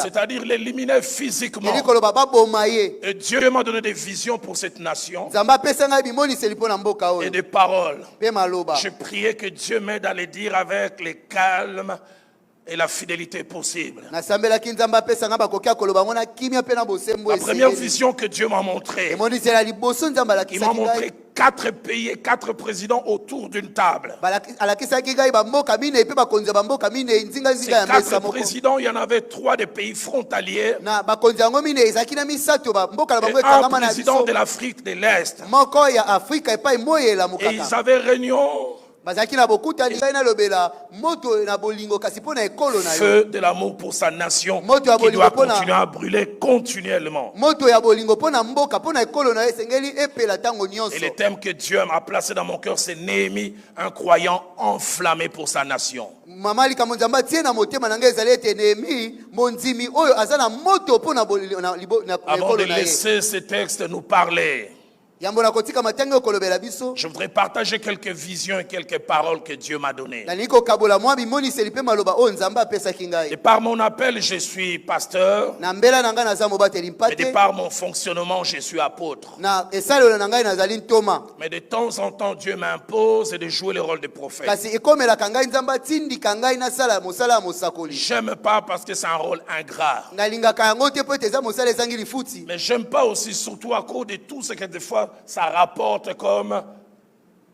c'est-à-dire l'éliminer physiquement. Et Dieu m'a donné des visions pour cette nation et des paroles. Je priais que Dieu m'aide à les dire avec le calme et la fidélité possible. La première vision que Dieu m'a montrée, il m'a montré 4 pays et 4 présidents autour d'une table. Ces 4 présidents, il y en avait 3 des pays frontaliers et un président de l'Afrique de l'Est. Et ils avaient réunion. Feu de l'amour pour sa nation qui doit continuer à brûler continuellement. Et le thème que Dieu m'a placé dans mon cœur, c'est Néhémie, un croyant enflammé pour sa nation. Avant de laisser ce texte nous parler, je voudrais partager quelques visions et quelques paroles que Dieu m'a données. Et par mon appel, je suis pasteur. Et de par mon fonctionnement, je suis apôtre. Mais de temps en temps, Dieu m'impose de jouer le rôle de prophète. J'aime pas parce que c'est un rôle ingrat. Mais j'aime pas aussi, surtout à cause de tout ce que des fois ça rapporte comme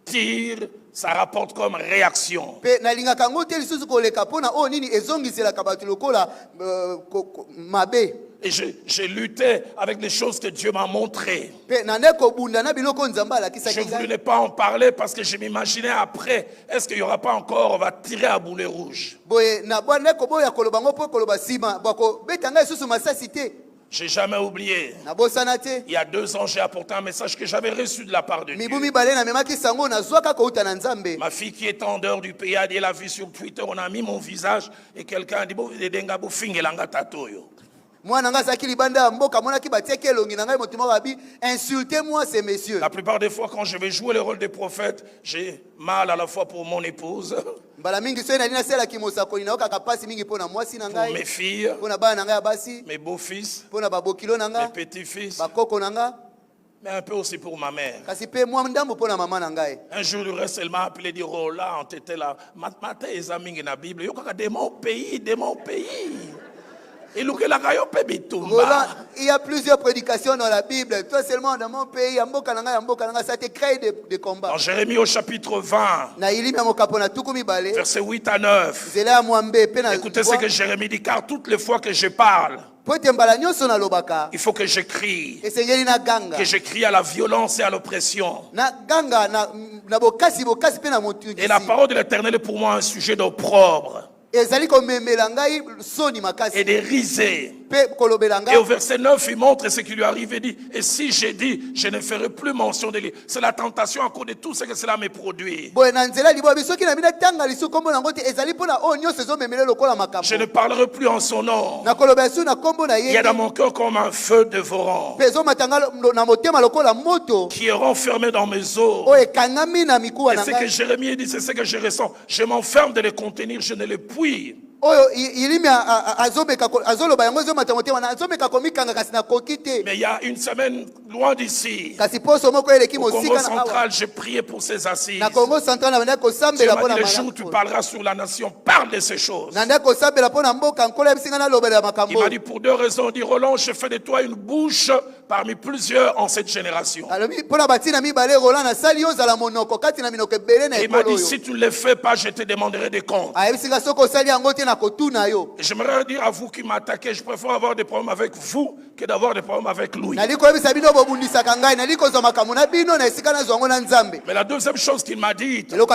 tir, ça rapporte comme réaction. Et j'ai lutté avec les choses que Dieu m'a montrées. Je voulais ne pas en parler parce que je m'imaginais après, est-ce qu'il n'y aura pas encore, on va tirer à boulet rouge. J'ai jamais oublié. Il y a 2 ans, j'ai apporté un message que j'avais reçu de la part de Dieu. Ma fille qui est en dehors du pays a dit, elle a vu sur Twitter, on a mis mon visage et quelqu'un a dit, insultez-moi ces messieurs. La plupart des fois quand je vais jouer le rôle de prophète, j'ai mal à la fois pour mon épouse, pour mes filles, mes beaux-fils, mes petits-fils, mais un peu aussi pour ma mère. Un jour, le reste, elle m'a appelé et dit, oh là, on était là. De mon pays, de mon pays. Il y a plusieurs prédications dans la Bible. Toi seulement dans mon pays, ça te crée des combats. Dans Jérémie au chapitre 20, versets 8 à 9. Écoutez ce que Jérémie dit, car toutes les fois que je parle, il faut que j'écrie. Que j'écrie à la violence et à l'oppression. Et la parole de l'Éternel est pour moi un sujet d'opprobre et de risée. Et au verset 9, il montre ce qui lui arrive et dit, et si j'ai dit, je ne ferai plus mention de lui. C'est la tentation à cause de tout ce que cela me produit. Je ne parlerai plus en son nom. Il y a dans mon cœur comme un feu dévorant qui est renfermé dans mes os. Et ce que Jérémie dit, c'est ce que je ressens. Je m'enferme de les contenir, je ne les puis. Mais il y a une semaine loin d'ici, au Congo central, j'ai prié pour ces assises. Dieu m'a dit, le jour où tu parleras sur la nation, parle de ces choses. Il m'a dit pour 2 raisons. Il dit, Roland, je fais de toi une bouche parmi plusieurs en cette génération. Il m'a dit, si tu ne le fais pas, je te demanderai des comptes. Et j'aimerais dire à vous qui m'attaquez, je préfère avoir des problèmes avec vous que d'avoir des problèmes avec lui. Mais la deuxième chose qu'il m'a dit, tiré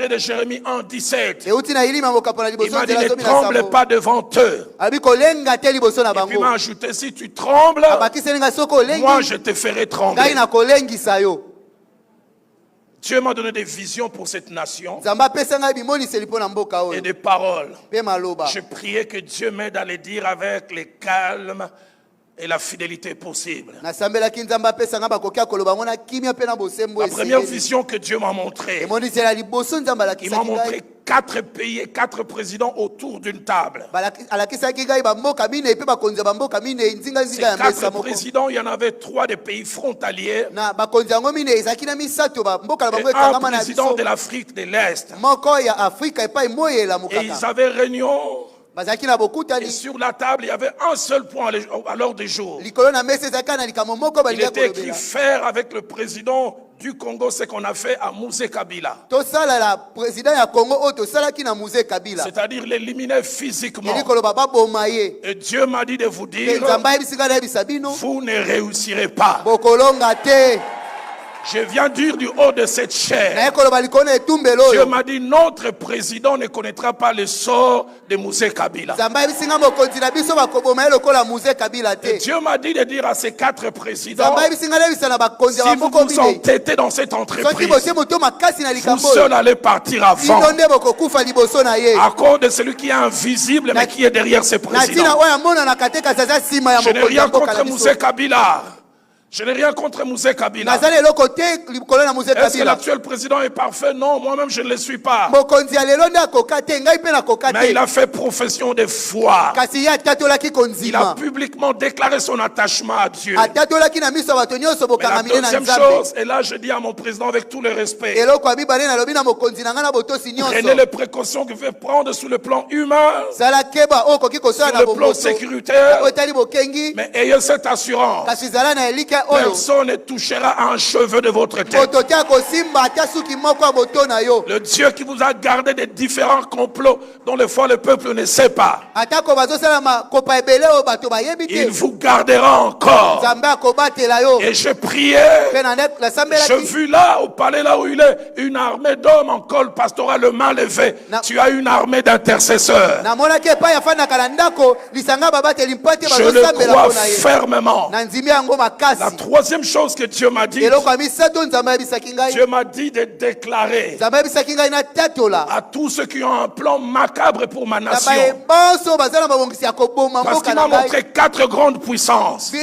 de Jérémie 1, 17, il m'a dit, ne tremble pas devant eux. Et puis il m'a ajouté, si tu trembles, moi je te ferai trembler. Dieu m'a donné des visions pour cette nation et des paroles. Je priais que Dieu m'aide à les dire avec le calme et la fidélité possible. La première vision que Dieu m'a montrée, il m'a montré 4 pays et 4 présidents autour d'une table. Ces 4 présidents, il y en avait 3 des pays frontaliers. Et un président de l'Afrique de l'Est. Et ils avaient réunion. Et sur la table, il y avait un seul point à l'ordre du jour. Il était écrit faire avec le président du Congo ce qu'on a fait à Mouzé Kabila. C'est-à-dire l'éliminer physiquement. Et Dieu m'a dit de vous dire, vous ne réussirez pas. Je viens dire du haut de cette chair. Dieu m'a dit, notre président ne connaîtra pas le sort de Mouzé Kabila. Et Dieu m'a dit de dire à ces 4 présidents, si vous vous entêtez dans cette entreprise, vous seul allez partir avant. À cause de celui qui est invisible mais qui est derrière ces présidents. Je n'ai rien contre Mouzé Kabila. Je n'ai rien contre Mouzé Kabila. Est-ce que l'actuel président est parfait? Non, moi-même je ne le suis pas. Mais il a fait profession de foi. Il a publiquement déclaré son attachement à Dieu. Mais la deuxième chose, et là je dis à mon président avec tout le respect, prenez les précautions que vous pouvez prendre sur le plan humain, sur le plan sécuritaire, mais ayez cette assurance. Personne ne touchera à un cheveu de votre tête. Le Dieu qui vous a gardé des différents complots dont des fois le peuple ne sait pas, il vous gardera encore. Et je priais, je vis là au palais là où il est, une armée d'hommes en col pastoral, le main levé. Tu as une armée d'intercesseurs. Je le crois fermement. La troisième chose que Dieu m'a dit, Dieu m'a dit de déclarer à tous ceux qui ont un plan macabre pour ma nation. Parce qu'il m'a montré 4 grandes puissances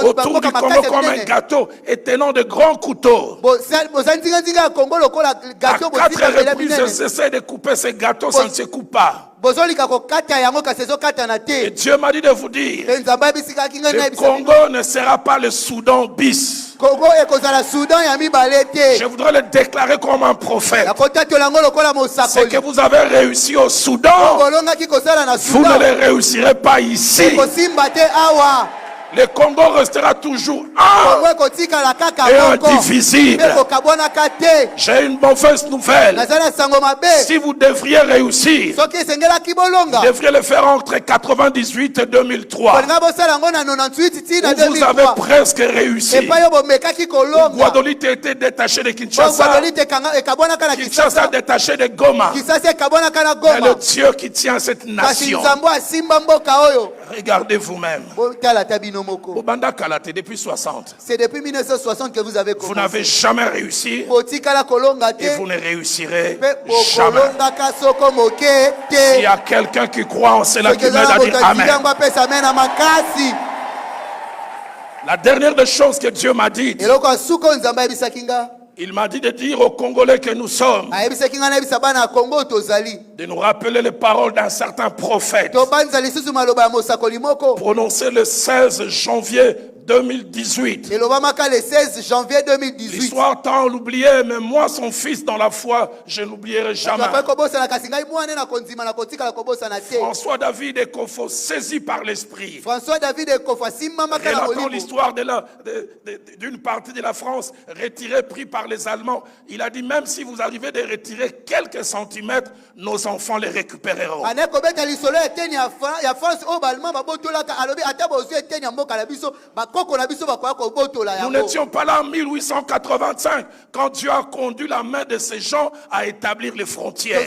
autour du Congo comme un gâteau et tenant de grands couteaux. À 4 reprises, j'essaie de couper ces gâteaux, ça ne se coupe pas. Et Dieu m'a dit de vous dire, le Congo ne sera pas le Soudan bis. Je voudrais le déclarer comme un prophète. Ce que vous avez réussi au Soudan, vous ne le réussirez pas ici. Le Congo restera toujours un et indivisible. J'ai une mauvaise nouvelle. Si vous devriez réussir, vous devriez le faire entre 98 et 2003. Vous avez presque réussi. Guadeloupe a été détaché de Kinshasa. Kinshasa a détaché de Goma. Et le Dieu qui tient cette nation. Regardez vous-même. Depuis 60. C'est depuis 1960 que vous avez commencé. Vous n'avez jamais réussi. Et vous ne réussirez jamais. S'il y a quelqu'un qui croit en cela, qui m'aide à dire Amen. La dernière des choses que Dieu m'a dit, il m'a dit de dire aux Congolais que nous sommes, de nous rappeler les paroles d'un certain prophète prononcé le 16 janvier 2018. L'histoire tend à l'oublier, mais moi, son fils dans la foi, je ne l'oublierai jamais. François David Ekofo, saisi par l'esprit, relatant l'histoire d'une partie de la France retirée, pris par les Allemands. Il a dit, même si vous arrivez de retirer quelques centimètres, nos enfants les récupéreront. Nous n'étions pas là en 1885 quand Dieu a conduit la main de ces gens à établir les frontières. Je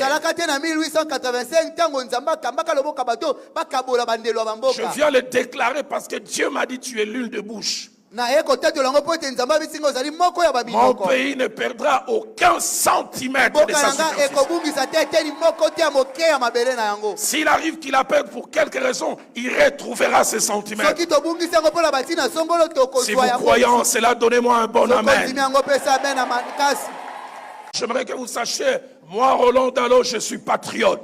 viens le déclarer parce que Dieu m'a dit, tu es l'huile de bouche. Mon pays ne perdra aucun centimètre de sa superficie. S'il arrive qu'il la perde pour quelque raison, il retrouvera ses centimètres. Si vous croyez en cela, donnez-moi un bon amen. J'aimerais que vous sachiez, moi, Roland Dallot, je suis patriote.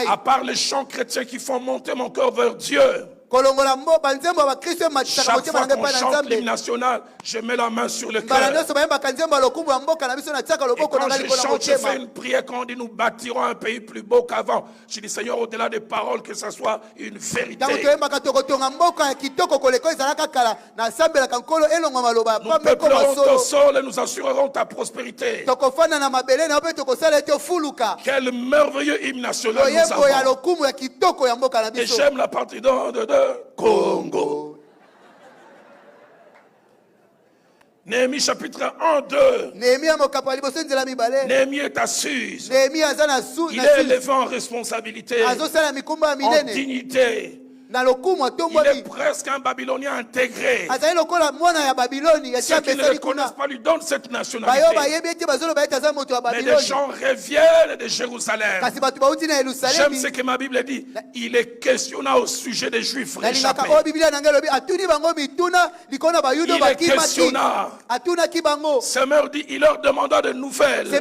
À part les chants chrétiens qui font monter mon cœur vers Dieu. Chaque fois qu'on chante l'hymne national, je mets la main sur le cœur. Et quand je chante, je fais une prière quand on dit nous bâtirons un pays plus beau qu'avant. Je dis Seigneur, au-delà des paroles, que ça soit une vérité. Nous, peuplерons ton sol et nous assurerons ta prospérité. Quel merveilleux hymne national nous avons. Et j'aime la partie de Congo. Néhémie chapitre 1, 2. Néhémie est à Suse. Il est élevé en responsabilité, en dignité. Il est presque un Babylonien intégré. Ceux qui ne le connaissent pas lui donnent cette nationalité. Mais les gens reviennent de Jérusalem. J'aime ce que ma Bible dit. Il est questionnant au sujet des Juifs réchappés. Il est questionnant. Seigneur dit, il leur demanda de nouvelles.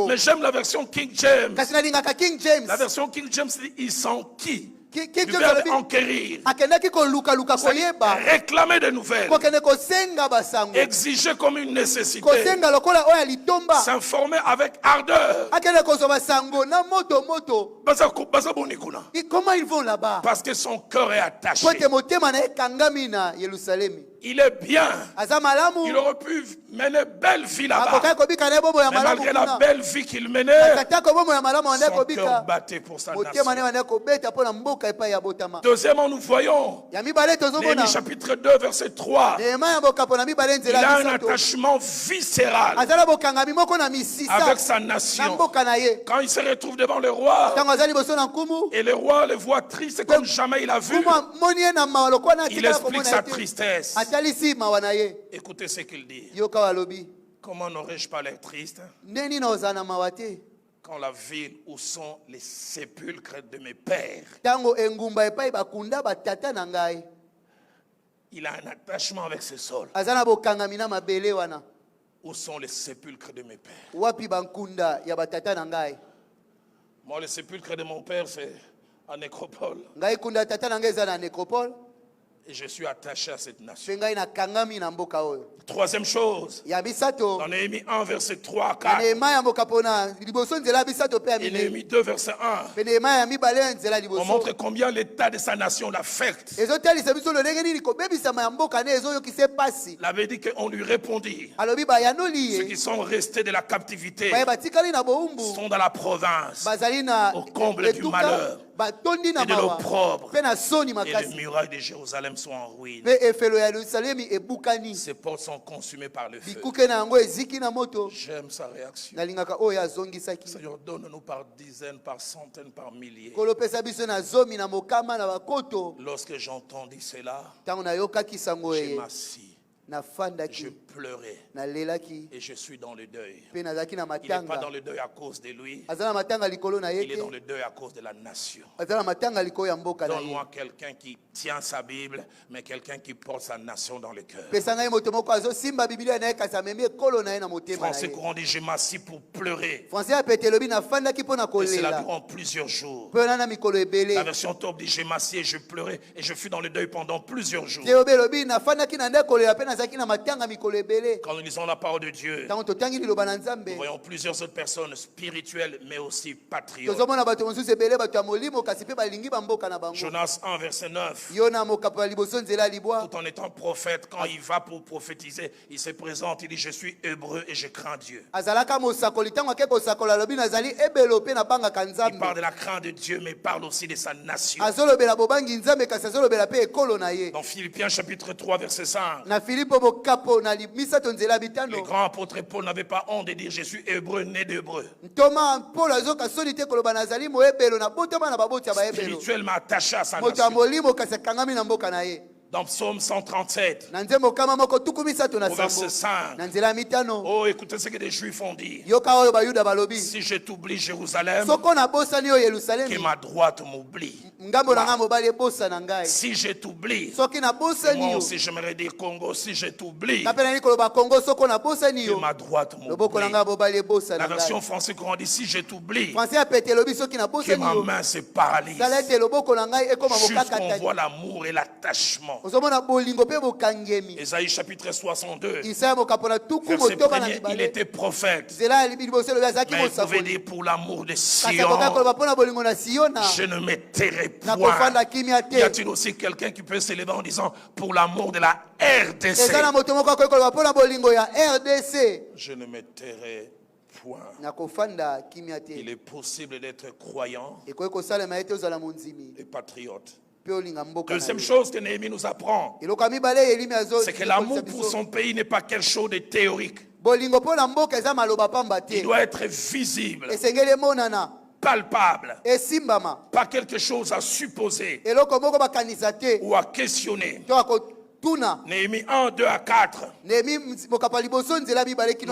Mais j'aime la version King James. La version King James dit, ils sont qui? Du verbe enquérir, réclamer des nouvelles, exiger comme une nécessité, s'informer avec ardeur. Comment ils vont là-bas? Parce que son cœur est attaché. Il est bien. Il aurait pu mener belle vie là-bas. Mais malgré la belle vie qu'il menait, son cœur battait pour sa nation. Deuxièmement, nous voyons Néhémie chapitre 2, verset 3. Il a un attachement viscéral avec sa nation. Quand il se retrouve devant le roi, et le roi le voit triste comme jamais il a vu, il explique sa tristesse. Écoutez ce qu'il dit. Comment n'aurais-je pas l'air triste quand la ville où sont les sépulcres de mes pères? Il a un attachement avec ce sol. Où sont les sépulcres de mes pères? Moi, le sépulcre de mon père, c'est en nécropole. Et je suis attaché à cette nation. Troisième chose, dans Néhémie 1, verset 3 à 4, et Néhémie 2, verset 1, on montre combien l'état de sa nation l'affecte. L'avait dit qu'on lui répondit. Ceux qui sont restés de la captivité sont dans la province, au comble du malheur et de l'opprobre, et les murailles de Jérusalem sont en ruine. Ses portes sont consumées par le feu. J'aime sa réaction. Seigneur, donne-nous par dizaines, par centaines, par milliers. Lorsque j'entendis cela, je m'assis. Je pleurais et je suis dans le deuil. Il n'est pas dans le deuil à cause de lui. Il est dans le deuil à cause de la nation. Donne-moi quelqu'un qui tient sa Bible, mais quelqu'un qui porte sa nation dans le cœur. Français courant dit, je m'assis pour pleurer. Et cela durant plusieurs jours. La version top dit, je m'assis et je pleurais et je fus dans le deuil pendant plusieurs jours. Quand nous lisons la parole de Dieu, nous voyons plusieurs autres personnes spirituelles mais aussi patriotes. Jonas 1 verset 9. Tout en étant prophète, quand il va pour prophétiser, il se présente, il dit je suis hébreu et je crains Dieu. Il parle de la crainte de Dieu mais il parle aussi de sa nation. Dans Philippiens chapitre 3 verset 5, le grand apôtre Paul n'avait pas honte de dire je suis hébreu, né d'hébreu. Spirituellement attaché à sa nation. Dans Psaume 137, au verset 5, oh, écoutez ce que les Juifs ont dit. Si je t'oublie, Jérusalem, que ma droite m'oublie. Si je t'oublie, moi aussi j'aimerais dire Congo, si je t'oublie, que ma droite m'oublie. La version française qu'on dit si je t'oublie, que ma main se paralyse. Jusqu'on voit l'amour et l'attachement. Ésaïe chapitre 62, verset 1er, il était prophète. Mais il pouvait dire pour l'amour de Sion, je ne me tairai point. Y a-t-il aussi quelqu'un qui peut s'élever en disant pour l'amour de la RDC, je ne me tairai point. Il est possible d'être croyant et patriote. Deuxième chose que Néhémie nous apprend, c'est que l'amour pour son pays n'est pas quelque chose de théorique. Il doit être visible, palpable, pas quelque chose à supposer ou à questionner. Néhémie 1, 2 à 4 nous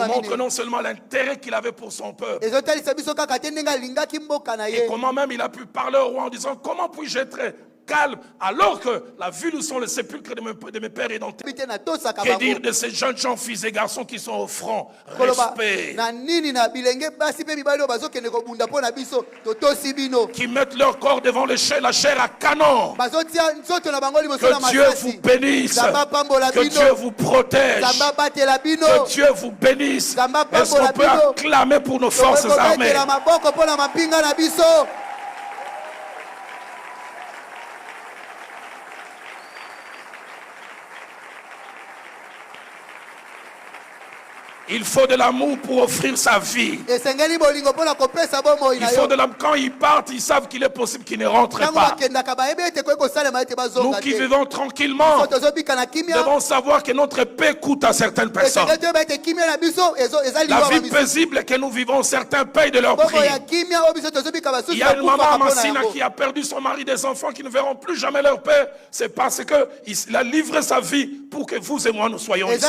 montre non seulement l'intérêt qu'il avait pour son peuple, et comment même il a pu parler au roi en disant comment puis-je être calme alors que la ville où sont les sépulcres de mes pères est dans terre. Que dire de ces jeunes gens, fils et garçons qui sont au front? Respect. Qui mettent leur corps devant la chair à canon. Que Dieu vous bénisse. Que Dieu vous protège. Que Dieu vous bénisse. Est-ce qu'on peut acclamer pour nos forces armées? Il faut de l'amour pour offrir sa vie. Il faut de l'amour. Quand ils partent, ils savent qu'il est possible qu'ils ne rentrent pas. Nous qui vivons tranquillement, devons savoir que notre paix coûte à certaines personnes. La vie paisible que nous vivons, certains payent de leur prix. Il y a une maman à Massina qui a perdu son mari, des enfants qui ne verront plus jamais leur paix. C'est parce qu'il a livré sa vie pour que vous et moi nous soyons ici.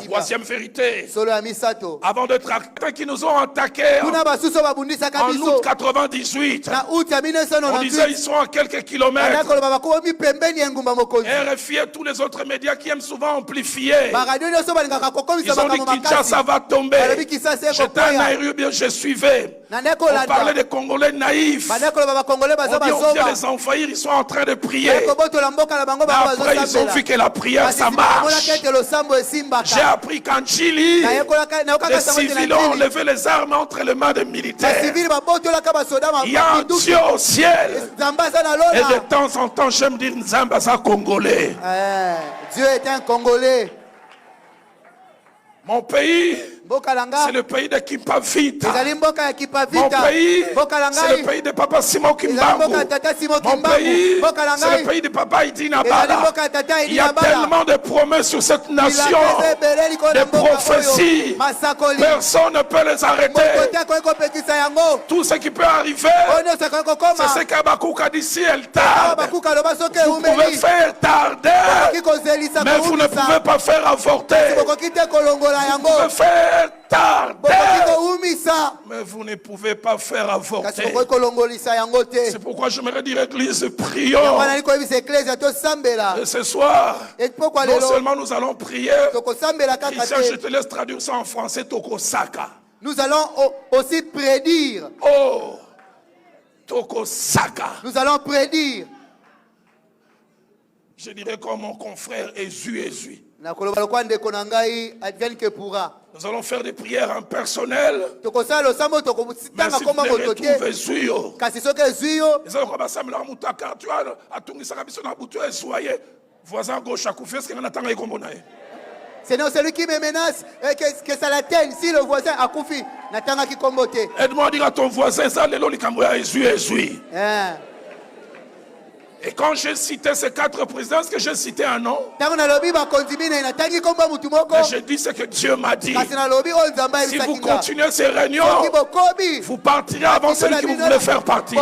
Troisième vérité, avant de tracter qui nous ont attaqués en août 98, on disait ils sont à quelques kilomètres. RFI et tous les autres médias qui aiment souvent amplifier, ils ont dit Kinshasa va tomber. J'étais un aérien, bien je suivais. On parlait des Congolais naïfs. On dit on vient les envahir, ils sont en train de prier. Après ils ont vu que la prière ça marche. J'ai appris qu'en Chili, les civils ont enlevé les armes entre les mains des militaires. Il y a un Dieu au ciel. Et de temps en temps j'aime dire Nzambaza Congolais. Dieu est un Congolais. Mon pays, c'est le pays de Kipavita. Mon pays, c'est le pays de Papa Simon Kimbangu. Mon pays, c'est le pays de Papa Idina Bala. Il y a tellement de promesses sur cette nation, de prophéties. Personne ne peut les arrêter. Tout ce qui peut arriver, c'est ce qu'Abakouk a dit si elle tarde. Vous pouvez faire tarder, mais vous ne pouvez pas faire avorter. Vous pouvez faire tarder, mais vous ne pouvez pas faire avorter. C'est pourquoi j'aimerais dire église, prions. Et ce soir, non seulement nous allons prier, Christian, je te laisse traduire ça en français, Tokosaka. Nous allons aussi prédire. Oh, Tokosaka. Nous allons prédire. Je dirais comme mon confrère Ezui. Nous allons faire des prières en personnel. Mais si vous les retrouvez Zuyo, voisin gauche à Koufé, c'est celui qui me menace que ça l'atteigne. Si le voisin a Koufi, n'attend qui combote. Aide-moi à dire à ton voisin ça, le loli kamboya Ezui. Et quand j'ai cité ces 4 présidents, est-ce que j'ai cité un nom? Mais j'ai dit ce que Dieu m'a dit. Si vous continuez ces réunions, vous partirez avant celui qui vous voulait faire partir.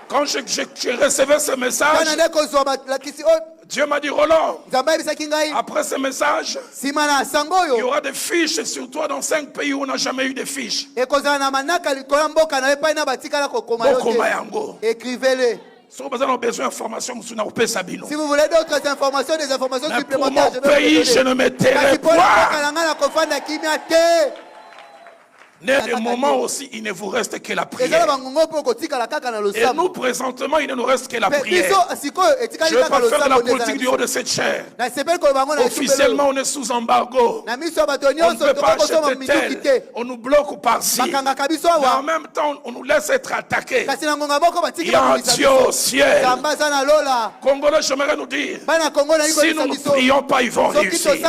Quand je recevais ce message, Dieu m'a dit, Roland, après ce message, il y aura des fiches sur toi dans 5 pays où on n'a jamais eu de fiches. Écrivez-les. Si vous avez besoin d'informations, si vous voulez d'autres informations, des informations supplémentaires, pour mon pays, je ne me tairai point. Des moments aussi, il ne vous reste que la prière. Et nous, présentement, il ne nous reste que la prière. Je ne vais pas faire de la politique du haut de cette chair. Officiellement, on est sous embargo. On ne peut pas acheter tel. On nous bloque par-ci. Mais en même temps, on nous laisse être attaqués. Il y a un Dieu au ciel. Congolais, j'aimerais nous dire, si nous ne prions pas, ils vont réussir. Il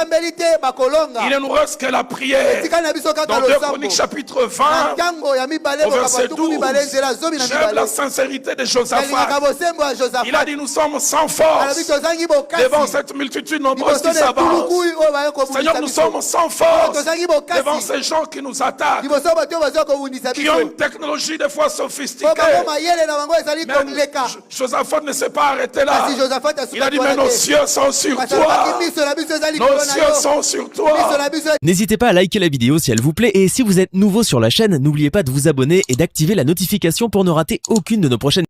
ne nous reste que la prière. Dans 2 Chroniques chapitre 20, au verset 12, j'aime la sincérité de Josaphat. Il a dit, nous sommes sans force devant cette multitude nombreuse qui s'avance. Seigneur, nous sommes sans force devant ces gens qui nous attaquent, qui ont une technologie des fois sophistiquée. Même Josaphat ne s'est pas arrêté là. Il a dit, mais nos cieux sont sur toi. Nos cieux sont sur toi. N'hésitez pas à liker la vidéo si elle vous plaît, et si vous êtes nouveau sur la chaîne, n'oubliez pas de vous abonner et d'activer la notification pour ne rater aucune de nos prochaines